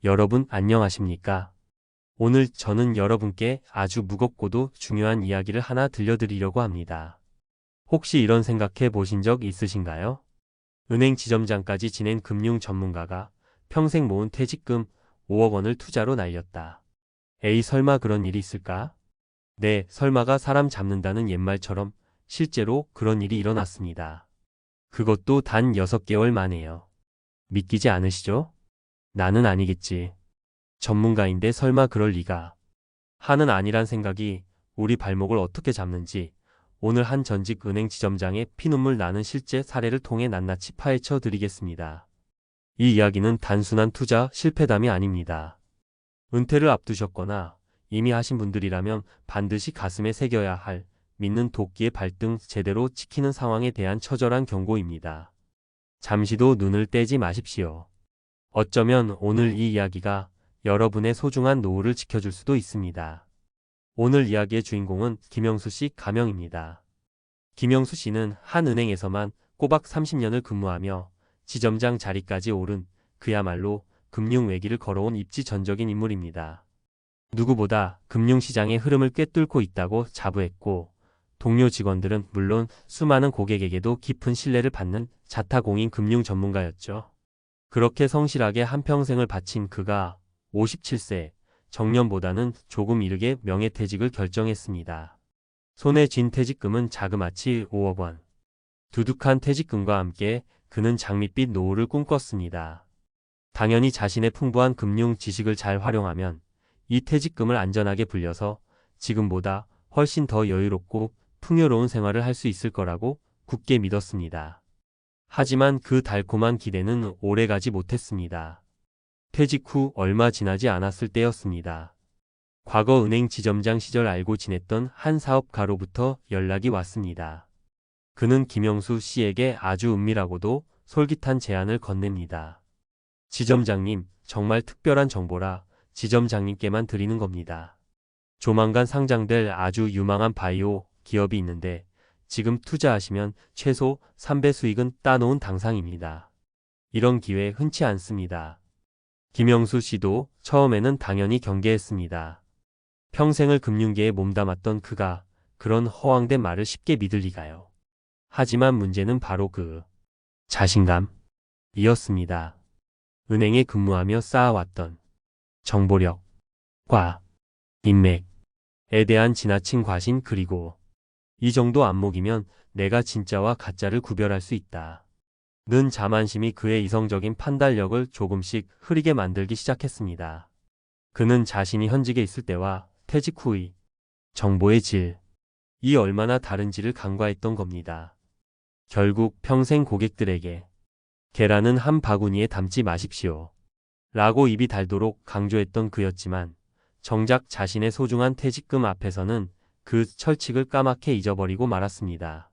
여러분 안녕하십니까? 오늘 저는 여러분께 아주 무겁고도 중요한 이야기를 하나 들려드리려고 합니다. 혹시 이런 생각해 보신 적 있으신가요? 은행 지점장까지 지낸 금융 전문가가 평생 모은 퇴직금 5억 원을 투자로 날렸다. 에이, 설마 그런 일이 있을까? 네, 설마가 사람 잡는다는 옛말처럼 실제로 그런 일이 일어났습니다. 그것도 단 6개월 만에요. 믿기지 않으시죠? 나는 아니겠지. 전문가인데 설마 그럴 리가. 하는 아니란 생각이 우리 발목을 어떻게 잡는지 오늘 한 전직 은행 지점장의 피눈물 나는 실제 사례를 통해 낱낱이 파헤쳐 드리겠습니다. 이 이야기는 단순한 투자 실패담이 아닙니다. 은퇴를 앞두셨거나 이미 하신 분들이라면 반드시 가슴에 새겨야 할 믿는 도끼의 발등 제대로 지키는 상황에 대한 처절한 경고입니다. 잠시도 눈을 떼지 마십시오. 어쩌면 오늘 이 이야기가 여러분의 소중한 노후를 지켜줄 수도 있습니다. 오늘 이야기의 주인공은 김영수 씨 가명입니다. 김영수 씨는 한 은행에서만 꼬박 30년을 근무하며 지점장 자리까지 오른 그야말로 금융외기를 걸어온 입지전적인 인물입니다. 누구보다 금융시장의 흐름을 꿰뚫고 있다고 자부했고 동료 직원들은 물론 수많은 고객에게도 깊은 신뢰를 받는 자타공인 금융 전문가였죠. 그렇게 성실하게 한평생을 바친 그가 57세 정년보다는 조금 이르게 명예퇴직을 결정했습니다. 손에 쥔 퇴직금은 자그마치 5억 원. 두둑한 퇴직금과 함께 그는 장밋빛 노후를 꿈꿨습니다. 당연히 자신의 풍부한 금융 지식을 잘 활용하면 이 퇴직금을 안전하게 불려서 지금보다 훨씬 더 여유롭고 풍요로운 생활을 할 수 있을 거라고 굳게 믿었습니다. 하지만 그 달콤한 기대는 오래가지 못했습니다. 퇴직 후 얼마 지나지 않았을 때였습니다. 과거 은행 지점장 시절 알고 지냈던 한 사업가로부터 연락이 왔습니다. 그는 김영수 씨에게 아주 은밀하고도 솔깃한 제안을 건넵니다. 지점장님, 정말 특별한 정보라 지점장님께만 드리는 겁니다. 조만간 상장될 아주 유망한 바이오 기업이 있는데 지금 투자하시면 최소 3배 수익은 따놓은 당상입니다. 이런 기회 흔치 않습니다. 김영수 씨도 처음에는 당연히 경계했습니다. 평생을 금융계에 몸담았던 그가 그런 허황된 말을 쉽게 믿을 리가요. 하지만 문제는 바로 그 자신감이었습니다. 은행에 근무하며 쌓아왔던 정보력과 인맥에 대한 지나친 과신 그리고 이 정도 안목이면 내가 진짜와 가짜를 구별할 수 있다. 는 자만심이 그의 이성적인 판단력을 조금씩 흐리게 만들기 시작했습니다. 그는 자신이 현직에 있을 때와 퇴직 후의 정보의 질이 얼마나 다른지를 간과했던 겁니다. 결국 평생 고객들에게 계란은 한 바구니에 담지 마십시오. 라고 입이 달도록 강조했던 그였지만 정작 자신의 소중한 퇴직금 앞에서는 그 철칙을 까맣게 잊어버리고 말았습니다.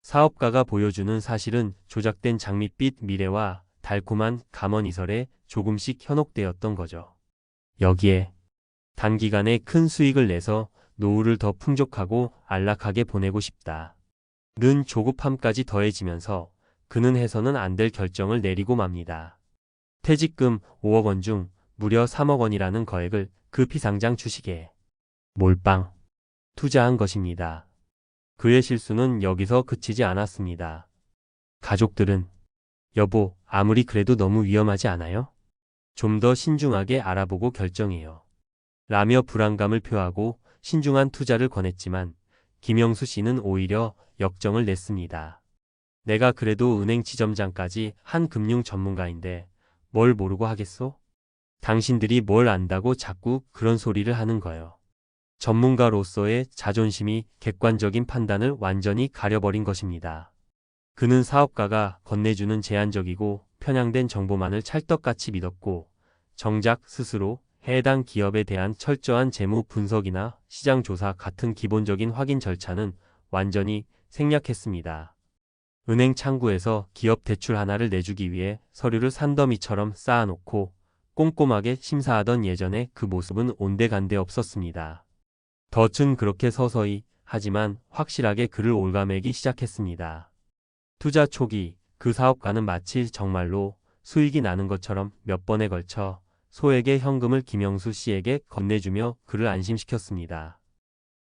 사업가가 보여주는 사실은 조작된 장밋빛 미래와 달콤한 감언이설에 조금씩 현혹되었던 거죠. 여기에 단기간에 큰 수익을 내서 노후를 더 풍족하고 안락하게 보내고 싶다. 는 조급함까지 더해지면서 그는 해서는 안 될 결정을 내리고 맙니다. 퇴직금 5억 원 중 무려 3억 원이라는 거액을 그 피상장 주식에 몰빵 투자한 것입니다. 그의 실수는 여기서 그치지 않았습니다. 가족들은 여보, 아무리 그래도 너무 위험하지 않아요? 좀 더 신중하게 알아보고 결정해요. 라며 불안감을 표하고 신중한 투자를 권했지만 김영수 씨는 오히려 역정을 냈습니다. 내가 그래도 은행 지점장까지 한 금융 전문가인데 뭘 모르고 하겠소? 당신들이 뭘 안다고 자꾸 그런 소리를 하는 거요. 전문가로서의 자존심이 객관적인 판단을 완전히 가려버린 것입니다. 그는 사업가가 건네주는 제한적이고 편향된 정보만을 찰떡같이 믿었고 정작 스스로 해당 기업에 대한 철저한 재무 분석이나 시장 조사 같은 기본적인 확인 절차는 완전히 생략했습니다. 은행 창구에서 기업 대출 하나를 내주기 위해 서류를 산더미처럼 쌓아놓고 꼼꼼하게 심사하던 예전의 그 모습은 온데간데 없었습니다. 덫은 그렇게 서서히 하지만 확실하게 그를 올가매기 시작했습니다. 투자 초기 그 사업가는 마치 정말로 수익이 나는 것처럼 몇 번에 걸쳐 소액의 현금을 김영수 씨에게 건네주며 그를 안심시켰습니다.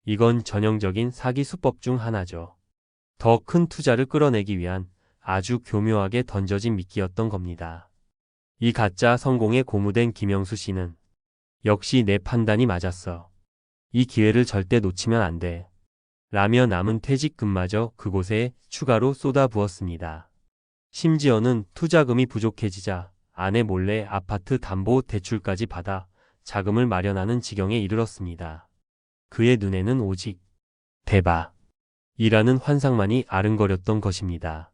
이건 전형적인 사기 수법 중 하나죠. 더 큰 투자를 끌어내기 위한 아주 교묘하게 던져진 미끼였던 겁니다. 이 가짜 성공에 고무된 김영수 씨는 역시 내 판단이 맞았어. 이 기회를 절대 놓치면 안 돼. 라며 남은 퇴직금마저 그곳에 추가로 쏟아부었습니다. 심지어는 투자금이 부족해지자 아내 몰래 아파트 담보 대출까지 받아 자금을 마련하는 지경에 이르렀습니다. 그의 눈에는 오직 대박이라는 환상만이 아른거렸던 것입니다.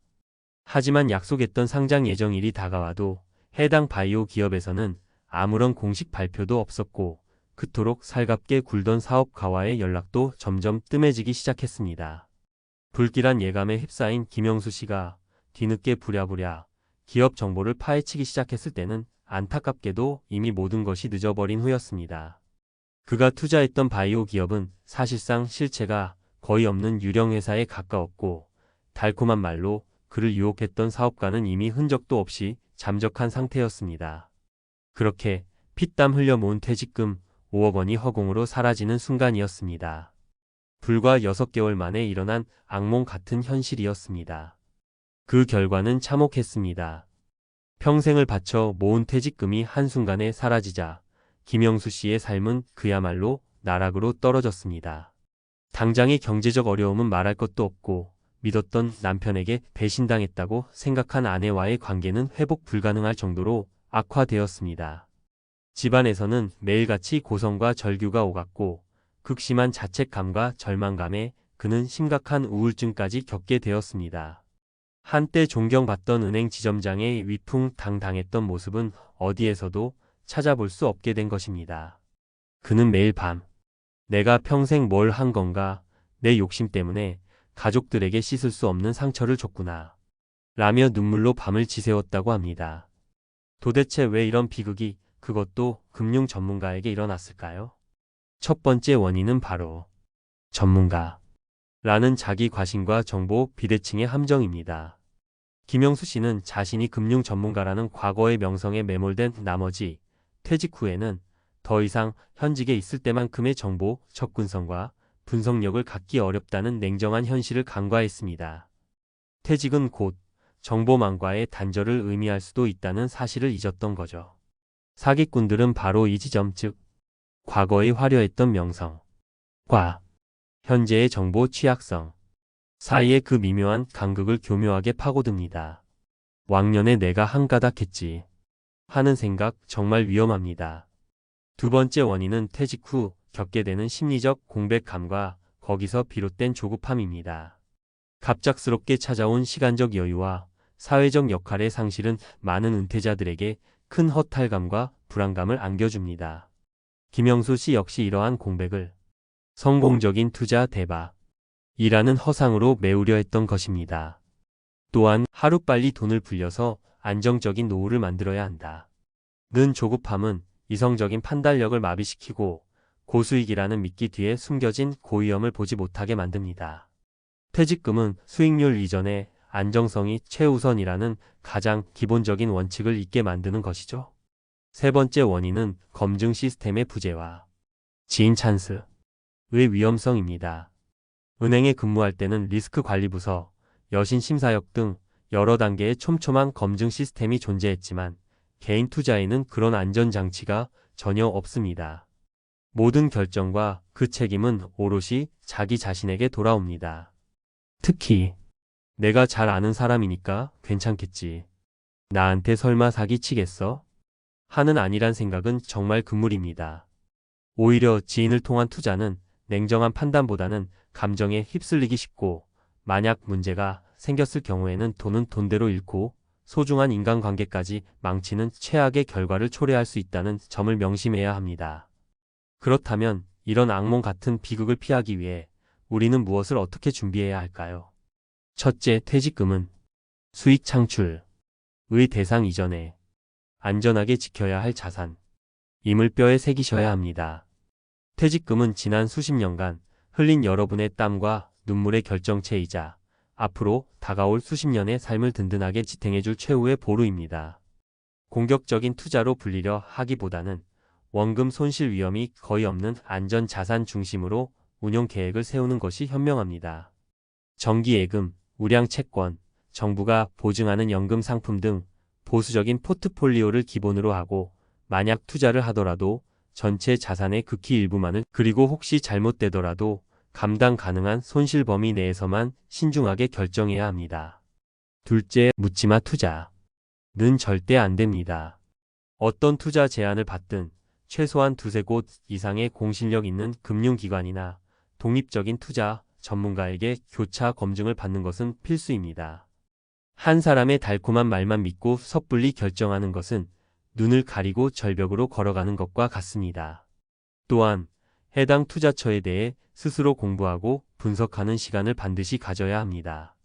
하지만 약속했던 상장 예정일이 다가와도 해당 바이오 기업에서는 아무런 공식 발표도 없었고 그토록 살갑게 굴던 사업가와의 연락도 점점 뜸해지기 시작했습니다. 불길한 예감에 휩싸인 김영수 씨가 뒤늦게 부랴부랴 기업 정보를 파헤치기 시작했을 때는 안타깝게도 이미 모든 것이 늦어버린 후였습니다. 그가 투자했던 바이오 기업은 사실상 실체가 거의 없는 유령 회사에 가까웠고 달콤한 말로 그를 유혹했던 사업가는 이미 흔적도 없이 잠적한 상태였습니다. 그렇게 피땀 흘려 모은 퇴직금 5억 원이 허공으로 사라지는 순간이었습니다. 불과 6개월 만에 일어난 악몽 같은 현실이었습니다. 그 결과는 참혹했습니다. 평생을 바쳐 모은 퇴직금이 한순간에 사라지자 김영수 씨의 삶은 그야말로 나락으로 떨어졌습니다. 당장의 경제적 어려움은 말할 것도 없고 믿었던 남편에게 배신당했다고 생각한 아내와의 관계는 회복 불가능할 정도로 악화되었습니다. 집안에서는 매일같이 고성과 절규가 오갔고 극심한 자책감과 절망감에 그는 심각한 우울증까지 겪게 되었습니다. 한때 존경받던 은행 지점장의 위풍당당했던 모습은 어디에서도 찾아볼 수 없게 된 것입니다. 그는 매일 밤 내가 평생 뭘 한 건가, 내 욕심 때문에 가족들에게 씻을 수 없는 상처를 줬구나 라며 눈물로 밤을 지새웠다고 합니다. 도대체 왜 이런 비극이 그것도 금융 전문가에게 일어났을까요? 첫 번째 원인은 바로 전문가라는 자기 과신과 정보 비대칭의 함정입니다. 김영수 씨는 자신이 금융 전문가라는 과거의 명성에 매몰된 나머지 퇴직 후에는 더 이상 현직에 있을 때만큼의 정보 접근성과 분석력을 갖기 어렵다는 냉정한 현실을 간과했습니다. 퇴직은 곧 정보망과의 단절을 의미할 수도 있다는 사실을 잊었던 거죠. 사기꾼들은 바로 이 지점, 즉 과거의 화려했던 명성과 현재의 정보 취약성 사이의 그 미묘한 간극을 교묘하게 파고듭니다. 왕년에 내가 한가닥했지 하는 생각 정말 위험합니다. 두 번째 원인은 퇴직 후 겪게 되는 심리적 공백감과 거기서 비롯된 조급함입니다. 갑작스럽게 찾아온 시간적 여유와 사회적 역할의 상실은 많은 은퇴자들에게 큰 허탈감과 불안감을 안겨줍니다. 김영수 씨 역시 이러한 공백을 성공적인 투자 대박이라는 허상으로 메우려 했던 것입니다. 또한 하루빨리 돈을 불려서 안정적인 노후를 만들어야 한다 는 조급함은 이성적인 판단력을 마비시키고 고수익이라는 미끼 뒤에 숨겨진 고위험을 보지 못하게 만듭니다. 퇴직금은 수익률 이전에 안정성이 최우선이라는 가장 기본적인 원칙을 잊게 만드는 것이죠. 세 번째 원인은 검증 시스템의 부재와 지인 찬스의 위험성입니다. 은행에 근무할 때는 리스크관리부서, 여신심사역 등 여러 단계의 촘촘한 검증 시스템이 존재했지만 개인 투자에는 그런 안전장치가 전혀 없습니다. 모든 결정과 그 책임은 오롯이 자기 자신에게 돌아옵니다. 특히 내가 잘 아는 사람이니까 괜찮겠지. 나한테 설마 사기치겠어? 하는 안일한 생각은 정말 금물입니다. 오히려 지인을 통한 투자는 냉정한 판단보다는 감정에 휩쓸리기 쉽고 만약 문제가 생겼을 경우에는 돈은 돈대로 잃고 소중한 인간관계까지 망치는 최악의 결과를 초래할 수 있다는 점을 명심해야 합니다. 그렇다면 이런 악몽 같은 비극을 피하기 위해 우리는 무엇을 어떻게 준비해야 할까요? 첫째, 퇴직금은 수익 창출의 대상 이전에 안전하게 지켜야 할 자산임을 뼈에 새기셔야 합니다. 퇴직금은 지난 수십 년간 흘린 여러분의 땀과 눈물의 결정체이자 앞으로 다가올 수십 년의 삶을 든든하게 지탱해줄 최후의 보루입니다. 공격적인 투자로 불리려 하기보다는 원금 손실 위험이 거의 없는 안전 자산 중심으로 운용 계획을 세우는 것이 현명합니다. 정기예금, 우량 채권, 정부가 보증하는 연금 상품 등 보수적인 포트폴리오를 기본으로 하고 만약 투자를 하더라도 전체 자산의 극히 일부만을 그리고 혹시 잘못되더라도 감당 가능한 손실 범위 내에서만 신중하게 결정해야 합니다. 둘째, 묻지마 투자는 절대 안 됩니다. 어떤 투자 제안을 받든 최소한 두세 곳 이상의 공신력 있는 금융기관이나 독립적인 투자 전문가에게 교차 검증을 받는 것은 필수입니다. 한 사람의 달콤한 말만 믿고 섣불리 결정하는 것은 눈을 가리고 절벽으로 걸어가는 것과 같습니다. 또한 해당 투자처에 대해 스스로 공부하고 분석하는 시간을 반드시 가져야 합니다.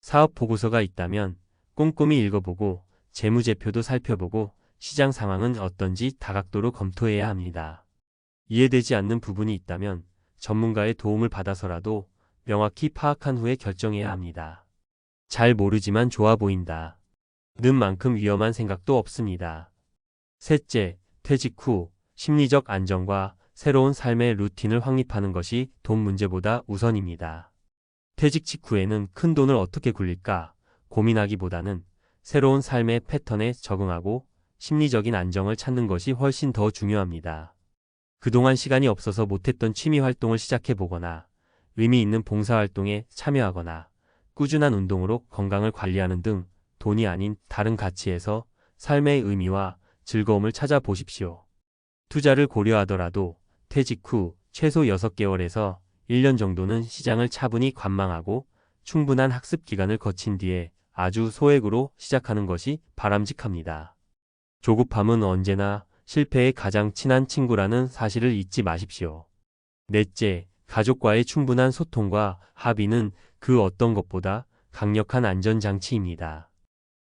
사업 보고서가 있다면 꼼꼼히 읽어보고 재무제표도 살펴보고 시장 상황은 어떤지 다각도로 검토해야 합니다. 이해되지 않는 부분이 있다면 전문가의 도움을 받아서라도 명확히 파악한 후에 결정해야 합니다. 잘 모르지만 좋아 보인다. 는 만큼 위험한 생각도 없습니다. 셋째, 퇴직 후 심리적 안정과 새로운 삶의 루틴을 확립하는 것이 돈 문제보다 우선입니다. 퇴직 직후에는 큰 돈을 어떻게 굴릴까 고민하기보다는 새로운 삶의 패턴에 적응하고 심리적인 안정을 찾는 것이 훨씬 더 중요합니다. 그동안 시간이 없어서 못했던 취미 활동을 시작해보거나 의미 있는 봉사활동에 참여하거나 꾸준한 운동으로 건강을 관리하는 등 돈이 아닌 다른 가치에서 삶의 의미와 즐거움을 찾아보십시오. 투자를 고려하더라도 퇴직 후 최소 6개월에서 1년 정도는 시장을 차분히 관망하고 충분한 학습 기간을 거친 뒤에 아주 소액으로 시작하는 것이 바람직합니다. 조급함은 언제나 실패의 가장 친한 친구라는 사실을 잊지 마십시오. 넷째, 가족과의 충분한 소통과 합의는 그 어떤 것보다 강력한 안전장치입니다.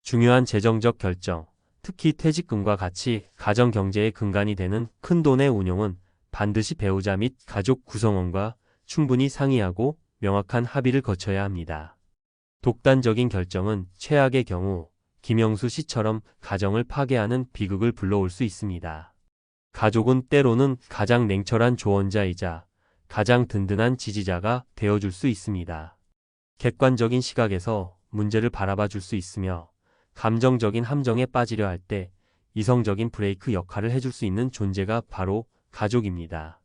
중요한 재정적 결정, 특히 퇴직금과 같이 가정 경제의 근간이 되는 큰 돈의 운용은 반드시 배우자 및 가족 구성원과 충분히 상의하고 명확한 합의를 거쳐야 합니다. 독단적인 결정은 최악의 경우 김영수 씨처럼 가정을 파괴하는 비극을 불러올 수 있습니다. 가족은 때로는 가장 냉철한 조언자이자 가장 든든한 지지자가 되어줄 수 있습니다. 객관적인 시각에서 문제를 바라봐 줄 수 있으며 감정적인 함정에 빠지려 할 때 이성적인 브레이크 역할을 해줄 수 있는 존재가 바로 가족입니다.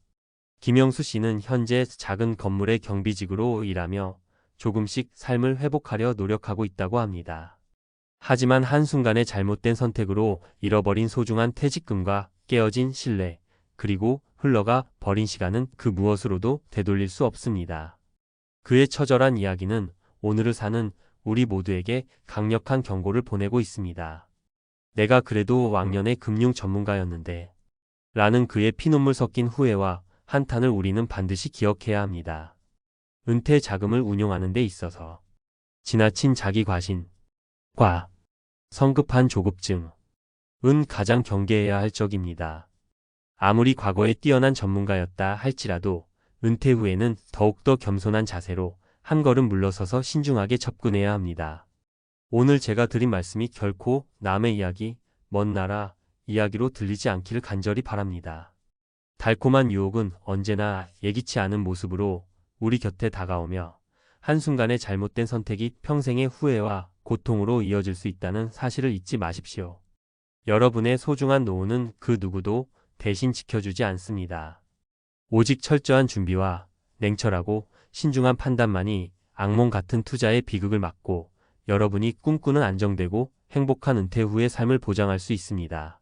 김영수 씨는 현재 작은 건물의 경비직으로 일하며 조금씩 삶을 회복하려 노력하고 있다고 합니다. 하지만 한순간의 잘못된 선택으로 잃어버린 소중한 퇴직금과 깨어진 신뢰, 그리고 흘러가 버린 시간은 그 무엇으로도 되돌릴 수 없습니다. 그의 처절한 이야기는 오늘을 사는 우리 모두에게 강력한 경고를 보내고 있습니다. 내가 그래도 왕년의 금융 전문가였는데 라는 그의 피눈물 섞인 후회와 한탄을 우리는 반드시 기억해야 합니다. 은퇴 자금을 운용하는 데 있어서 지나친 자기 과신과 성급한 조급증은 가장 경계해야 할 적입니다. 아무리 과거에 뛰어난 전문가였다 할지라도 은퇴 후에는 더욱더 겸손한 자세로 한 걸음 물러서서 신중하게 접근해야 합니다. 오늘 제가 드린 말씀이 결코 남의 이야기, 먼 나라 이야기로 들리지 않기를 간절히 바랍니다. 달콤한 유혹은 언제나 예기치 않은 모습으로 우리 곁에 다가오며 한순간의 잘못된 선택이 평생의 후회와 고통으로 이어질 수 있다는 사실을 잊지 마십시오. 여러분의 소중한 노후는 그 누구도 대신 지켜주지 않습니다. 오직 철저한 준비와 냉철하고 신중한 판단만이 악몽 같은 투자의 비극을 막고 여러분이 꿈꾸는 안정되고 행복한 은퇴 후의 삶을 보장할 수 있습니다.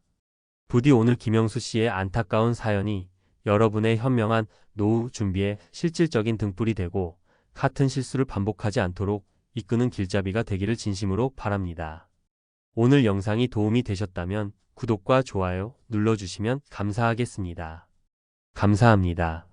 부디 오늘 김영수 씨의 안타까운 사연이 여러분의 현명한 노후 준비에 실질적인 등불이 되고 같은 실수를 반복하지 않도록 이끄는 길잡이가 되기를 진심으로 바랍니다. 오늘 영상이 도움이 되셨다면 구독과 좋아요 눌러주시면 감사하겠습니다. 감사합니다.